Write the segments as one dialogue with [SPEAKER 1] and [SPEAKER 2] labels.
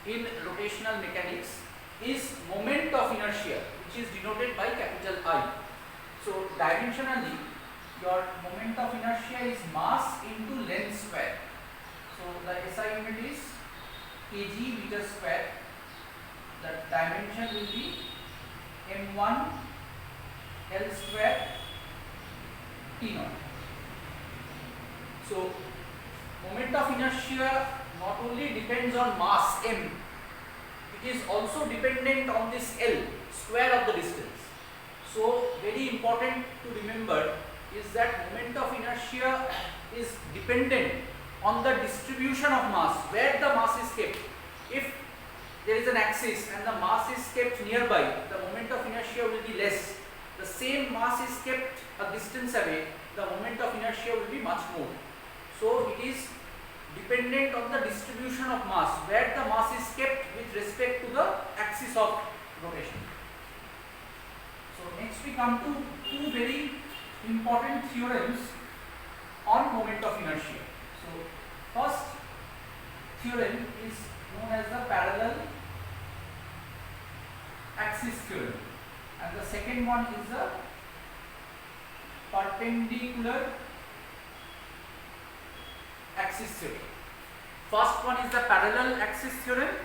[SPEAKER 1] in rotational mechanics is moment of inertia, which is denoted by capital I. So dimensionally, your moment of inertia is mass into length square. So the SI unit is kg meter square. The dimension will be m1 L square T naught. So moment of inertia not only depends on mass m, it is also dependent on this L, square of the distance. So very important to remember is that moment of inertia is dependent on the distribution of mass, where the mass is kept. If there is an axis and the mass is kept nearby, the moment of inertia will be less. The same mass is kept a distance away, the moment of inertia will be much more. So it is dependent on the distribution of mass, where the mass is kept with respect to the axis of rotation. So next we come to two very important theorems on moment of inertia. So first theorem is known as the parallel axis theorem, and the second one is the perpendicular axis theorem. First one is the parallel axis theorem,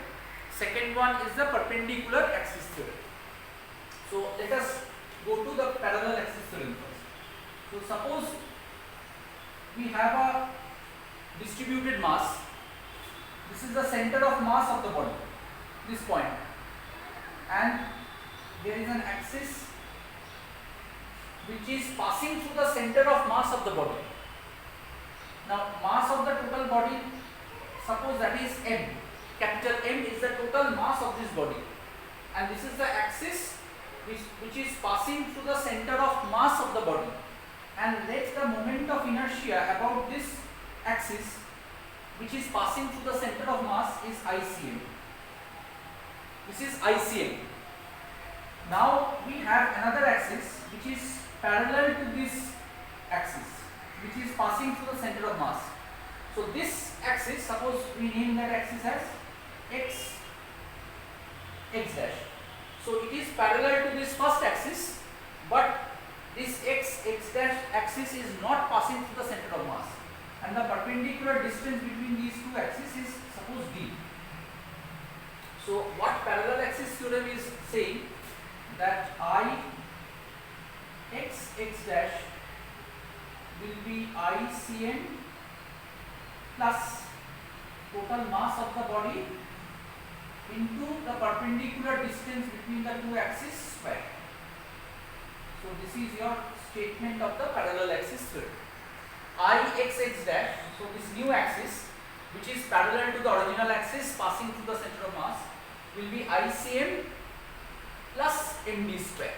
[SPEAKER 1] second one is the perpendicular axis theorem. So let us go to the parallel axis theorem first. So suppose we have a distributed mass. This is the center of mass of the body, this point, and there is an axis which is passing through the center of mass of the body. Now mass of the total body, suppose that is m, capital M is the total mass of this body, and this is the axis which is passing through the center of mass of the body, and let the moment of inertia about this axis which is passing through the center of mass is ICM. This is ICM. Now we have another axis which is parallel to this axis, which is passing through the center of mass. So this axis, suppose we name that axis as x dash. So it is parallel to this first axis, but this x dash axis is not passing through the center of mass, and the perpendicular distance between these two axes is suppose d. So what parallel axis theorem is saying, that I x dash will be ICM plus total mass of the body into the perpendicular distance between the two axes square. So this is your statement of the parallel axis theorem. Ix dash, so this new axis which is parallel to the original axis passing through the center of mass will be ICM plus md square.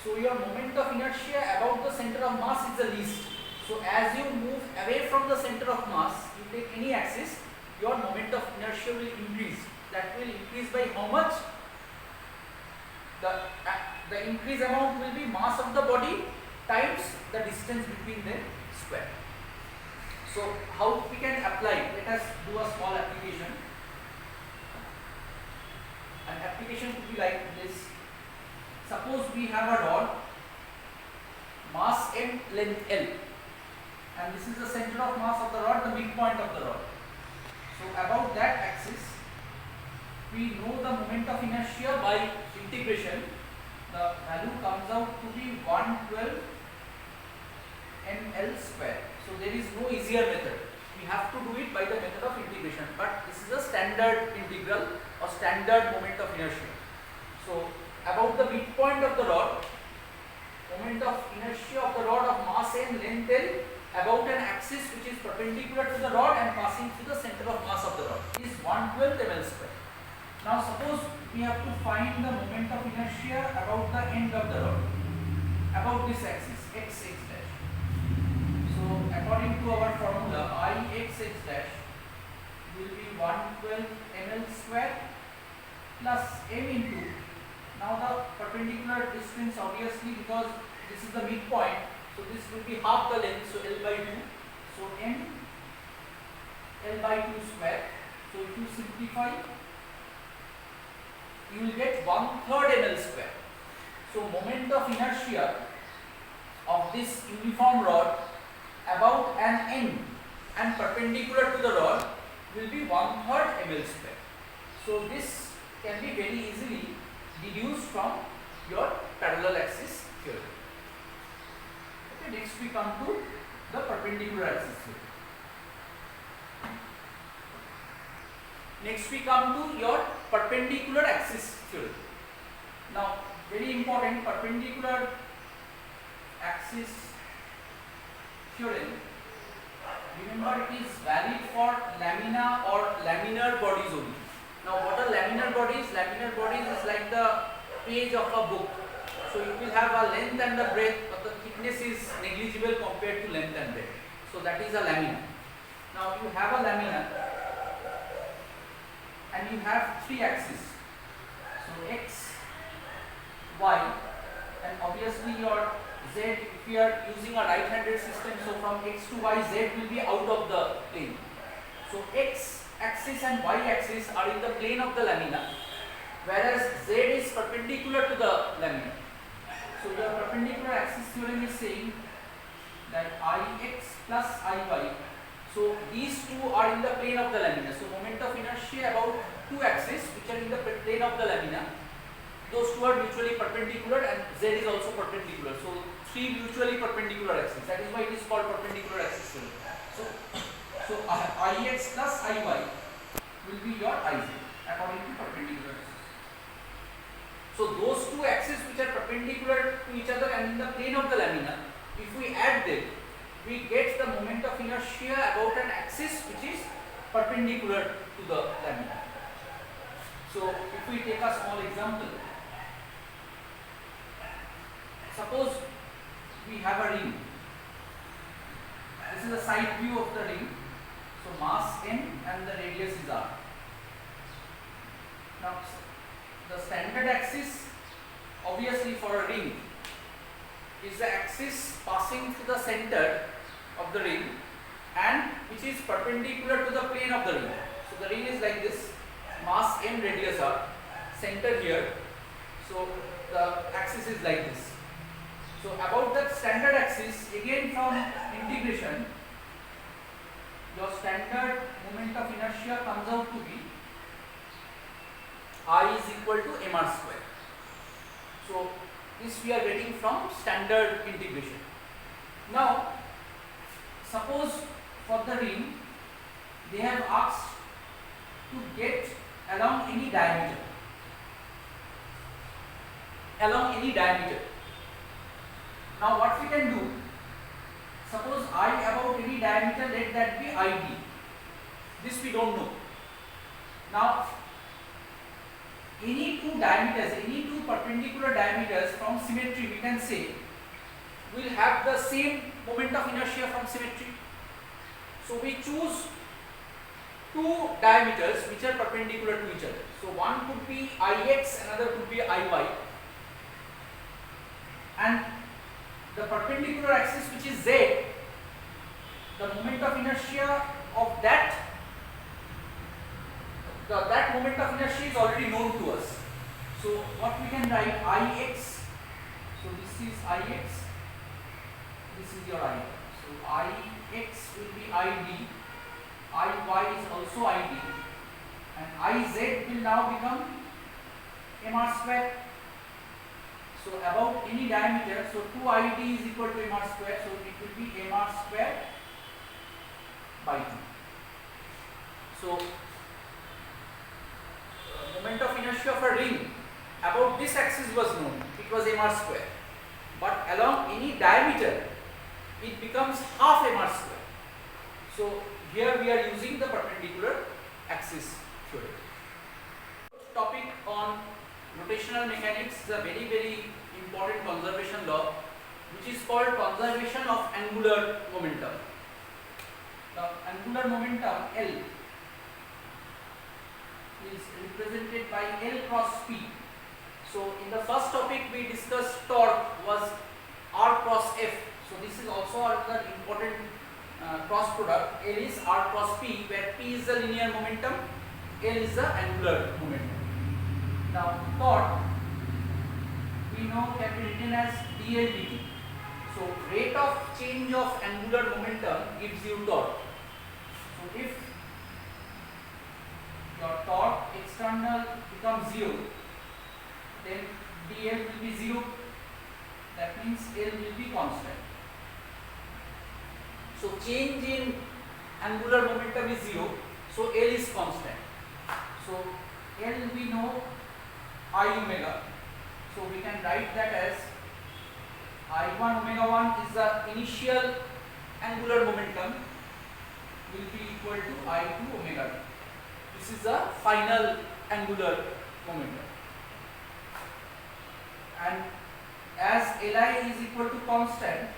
[SPEAKER 1] So your moment of inertia about the center of mass is the least. So as you move away from the center of mass, you take any axis, your moment of inertia will increase. That will increase by how much? The increase amount will be mass of the body times the distance between them square. So how we can apply? Let us do a small application. An application could be like this. Suppose we have a rod, mass m, length L, and this is the center of mass of the rod, the midpoint of the rod. So about that axis, we know the moment of inertia by integration. The value comes out to be 112 ml square. So there is no easier method. We have to do it by the method of integration, but this is a standard integral or standard moment of inertia. So about the midpoint of the rod, moment of inertia of the rod of mass m, length L about an axis which is perpendicular to the rod and passing through the center of mass of the rod is 112 ml square. Now suppose we have to find the moment of inertia about the end of the rod, about this axis x dash. So according to our formula, Ix dash will be 112 ml square plus m into, now the perpendicular distance obviously, because this is the midpoint, so this will be half the length, so L by 2, so m L by 2 square. So if you simplify, you will get 1/3 ml square. So moment of inertia of this uniform rod about an end and perpendicular to the rod will be 1/3 ml square. So this can be very easily deduced from your parallel axis theory. Okay, next we come to the perpendicular axis theory. Next we come to your perpendicular axis theory. Now very important, perpendicular axis theorem, remember it is valid for lamina or laminar bodies only. Now what are laminar bodies? Laminar bodies is like the page of a book. So you will have a length and a breadth, but the thickness is negligible compared to length and breadth. So that is a lamina. Now you have a lamina and you have three axes. So x, y, and obviously your z, if we are using a right-handed system, so from x to y, z will be out of the plane. So x axis and y axis are in the plane of the lamina, whereas z is perpendicular to the lamina. So your perpendicular axis theorem is saying that Ix plus Iy, so these two are in the plane of the lamina. So moment of inertia about two axes which are in the plane of the lamina, those two are mutually perpendicular and z is also perpendicular. So three mutually perpendicular axes. That is why it is called perpendicular axis theorem. So Ix plus Iy will be your Iz according to perpendicular axis. So those two axes which are perpendicular to each other and in the plane of the lamina, if we add them, we get the moment of inertia about an axis which is perpendicular to the lamina. So if we take a small example, suppose we have a ring. This is a side view of the ring. So mass m and the radius is r. Now the standard axis, obviously for a ring, is the axis passing through the center of the ring and which is perpendicular to the plane of the ring. So the ring is like this, mass m, radius r, center here. So the axis is like this. So about the standard axis, again from integration, your standard moment of inertia comes out to be I is equal to mr square. So this we are getting from standard integration. Now suppose for the ring they have asked to get along any diameter. Now what we can do, suppose I about any diameter, let that be ID. This we don't know. Now any two diameters, any two perpendicular diameters from symmetry, we can say will have the same moment of inertia from symmetry. So we choose two diameters which are perpendicular to each other. So one could be Ix, another could be Iy, and the perpendicular axis which is z, the moment of inertia of that moment of inertia is already known to us. So what we can write, Ix, so this is Ix, this is your I. So Ix will be ID, Iy is also ID, and Iz will now become mr square. So about any diameter, so 2ID is equal to mr square, so it will be mr square by 2. So moment of inertia of a ring about this axis was known, it was mr square, but along any diameter it becomes half mr square. So here we are using the perpendicular axis theory. Topic on rotational mechanics is a very, very important conservation law which is called conservation of angular momentum. The angular momentum L is represented by L cross P. So in the first topic we discussed torque was R cross F. So this is also another important cross product. L is R cross P, where P is the linear momentum, L is the angular momentum. Now torque we know can be written as dl dt. So rate of change of angular momentum gives you torque. So if your torque external becomes 0, then dl will be 0. That means L will be constant. So change in angular momentum is 0. So L is constant. So L we know I omega. So we can write that as I1 omega 1 is the initial angular momentum will be equal to I2 omega 2. This is the final angular momentum. And as Li is equal to constant,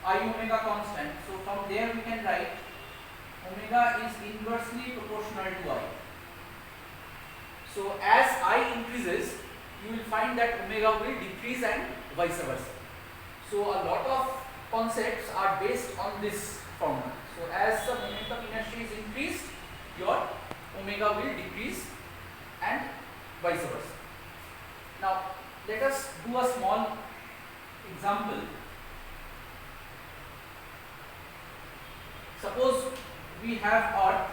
[SPEAKER 1] I omega constant, so from there we can write omega is inversely proportional to I. So as I increases, you will find that omega will decrease and vice versa. So a lot of concepts are based on this formula. So as the moment of inertia is increased, your omega will decrease and vice versa. Now let us do a small example. Suppose we have Earth,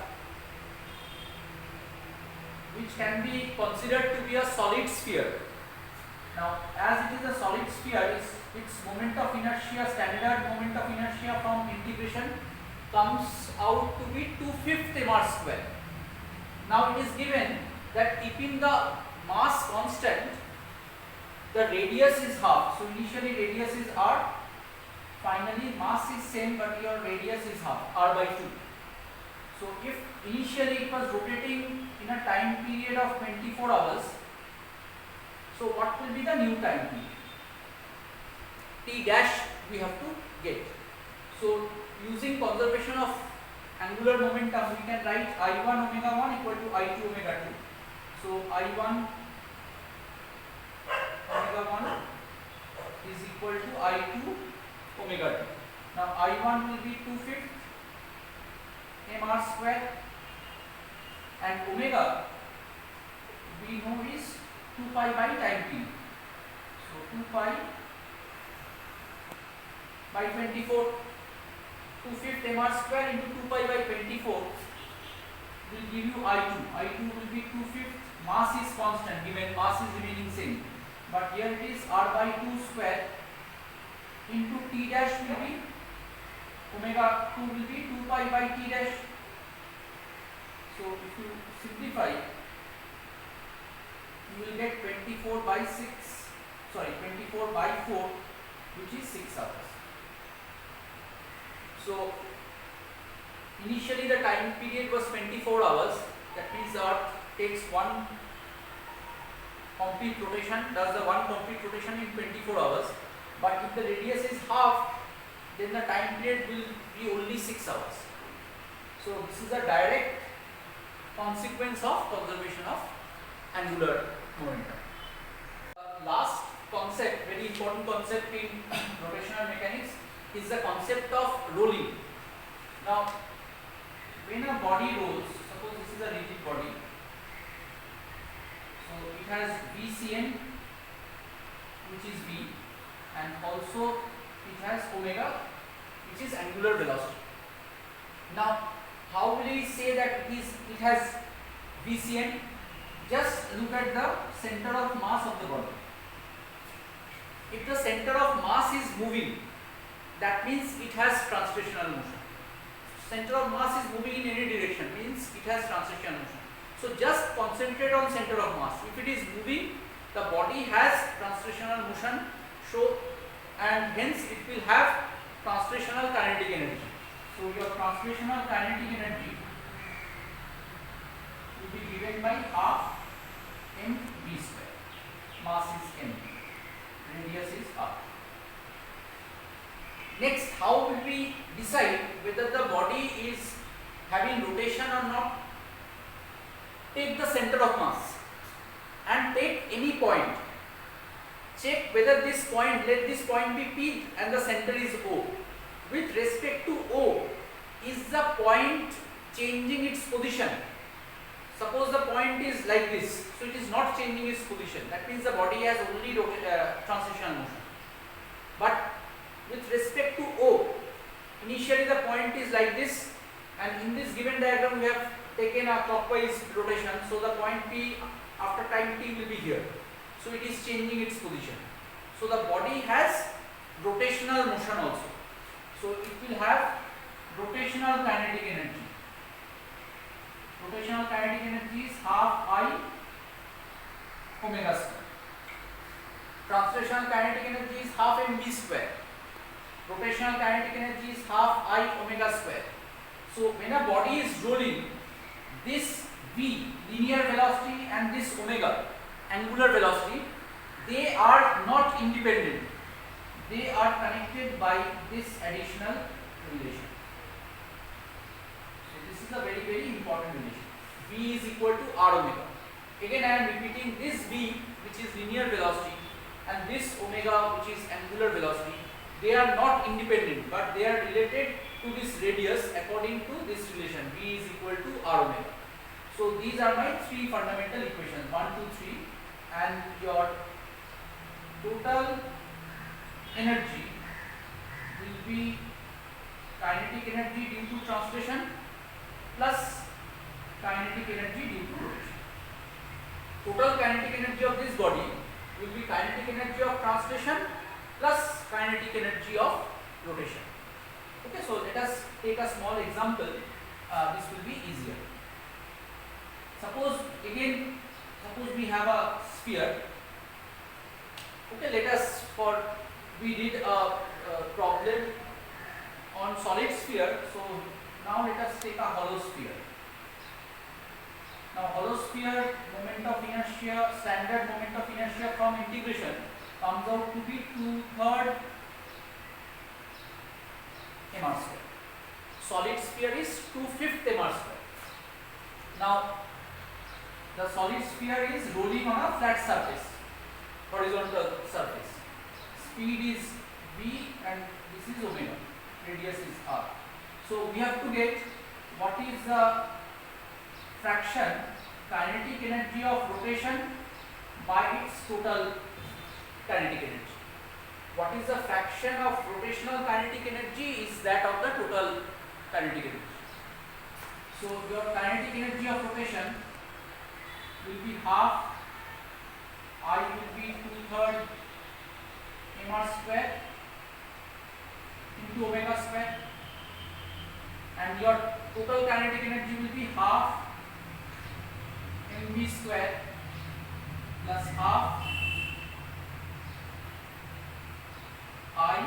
[SPEAKER 1] which can be considered to be a solid sphere. Now as it is a solid sphere, its moment of inertia, standard moment of inertia from integration comes out to be 2/5 mr square. Now it is given that keeping the mass constant, the radius is half. So initially radius is r, finally mass is same but your radius is half, r by 2. So if initially it was rotating in a time period of 24 hours, so what will be the new time period? T dash we have to get. So using conservation of angular momentum, we can write I1 omega 1 equal to I2 omega 2. So I1 omega 1 is equal to I2 omega 2. Now I1 will be 2/5 mr square and omega we know is 2 pi by time period. So 2 pi by 24, 2/5 mr square into 2 pi by 24 will give you I2. I2 will be 2/5, mass is constant, given mass is remaining same, but here it is r by 2 square into t dash will be omega 2 will be 2 pi by t dash. So if you simplify, you will get 24 by 4, which is 6 hours. So initially the time period was 24 hours. That means the Earth takes one complete rotation, does the one complete rotation in 24 hours. But if the radius is half, then the time period will be only 6 hours. So this is a direct consequence of conservation of angular momentum. Last concept, very important concept in rotational mechanics, is the concept of rolling. Now when a body rolls, suppose this is a rigid body, so it has Vcn, which is V, and also it has omega, which is angular velocity. Now how will we say that it has Vcn? Just look at the center of mass of the body. If the center of mass is moving, that means it has translational motion. Center of mass is moving in any direction, means it has translational motion. So just concentrate on center of mass. If it is moving, the body has translational motion, so and hence it will have translational kinetic energy. So your translational kinetic energy will be given by half mv square. Mass is m, radius is r. Next, how will we decide whether the body is having rotation or not? Take the center of mass and take any point. Check whether this point, let this point be P and the center is O. With respect to O, is the point changing its position? suppose the point is like this, so it is not changing its position. That means the body has only translational motion. But with respect to O, initially the point is like this, and in this given diagram we have taken a clockwise rotation, so the point P after time t will be here. So it is changing its position. So the body has rotational motion also. So it will have rotational kinetic energy. Rotational kinetic energy is half I omega square. Translational kinetic energy is half mv square. Rotational kinetic energy is half I omega square. So when a body is rolling, this v, linear velocity, and this omega, angular velocity, they are not independent. They are connected by this additional relation. So this is a very, very important relation. V is equal to R omega. Again I am repeating, this v, which is linear velocity, and this omega, which is angular velocity, they are not independent, but they are related to this radius according to this relation. V is equal to R omega. So these are my three fundamental equations, 1, 2, 3, and your total energy will be kinetic energy due to translation plus kinetic energy due to rotation. Total kinetic energy of this body will be kinetic energy of translation plus kinetic energy of rotation. Okay, so let us take a small example. This will be easier. Suppose we have a sphere. Okay, let us we did a problem on solid sphere. So now let us take a hollow sphere. Now hollow sphere moment of inertia, standard moment of inertia from integration comes out to be 2/3 mr square. Solid sphere is 2/5 mr square. Now the solid sphere is rolling on a flat surface, horizontal surface. Speed is v and this is omega, radius is r. So we have to get what is the fraction kinetic energy of rotation by its total kinetic energy. What is the fraction of rotational kinetic energy is that of the total kinetic energy. So your kinetic energy of rotation will be half I will be 2/3 mr square into omega square, and your total kinetic energy will be half mv square plus half I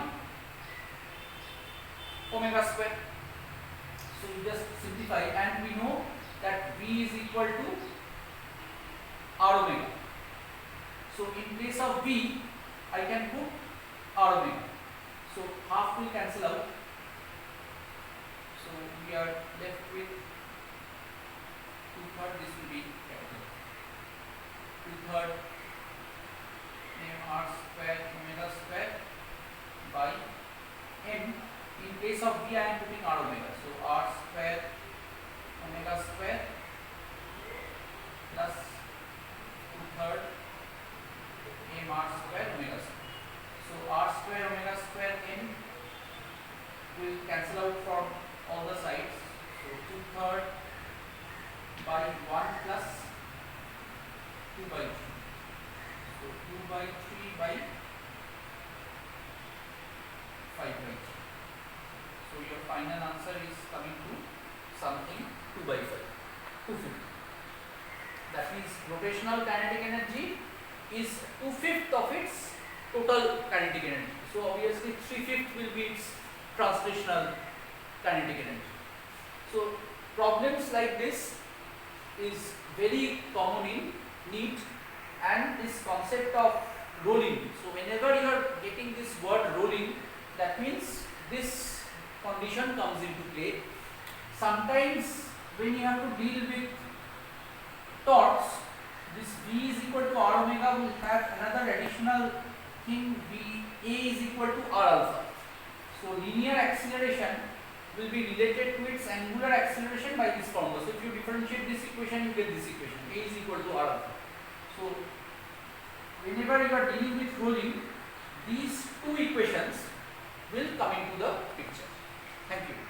[SPEAKER 1] omega square. So you just simplify, and we know that V is equal to R omega. So in place of V, I can put R omega. So half will cancel out. So we are left with 2/3. This will be capital 2/3 mr square omega square by m. In place of V, I am putting R omega. So R square omega square plus 2/3 mr square omega square. So R square omega square m will cancel out from all the sides. So 2/3 by 1 plus 2 by 3. So 2 by 3 by 5 by 3. So your final answer is coming to something 2 by 5, 250. That means rotational kinetic energy is 2/5 of its total kinetic energy. So obviously 3/5 will be its translational kinetic energy. So problems like this is very common in NEET, and this concept of rolling. So whenever you are getting this word rolling, that means this condition comes into play. Sometimes when you have to deal with torques, this V is equal to R omega will have another additional thing, V A is equal to R alpha. So linear acceleration will be related to its angular acceleration by this formula. So if you differentiate this equation, you get this equal to R alpha. So whenever you are dealing with rolling, these two equations will come into the picture. Thank you.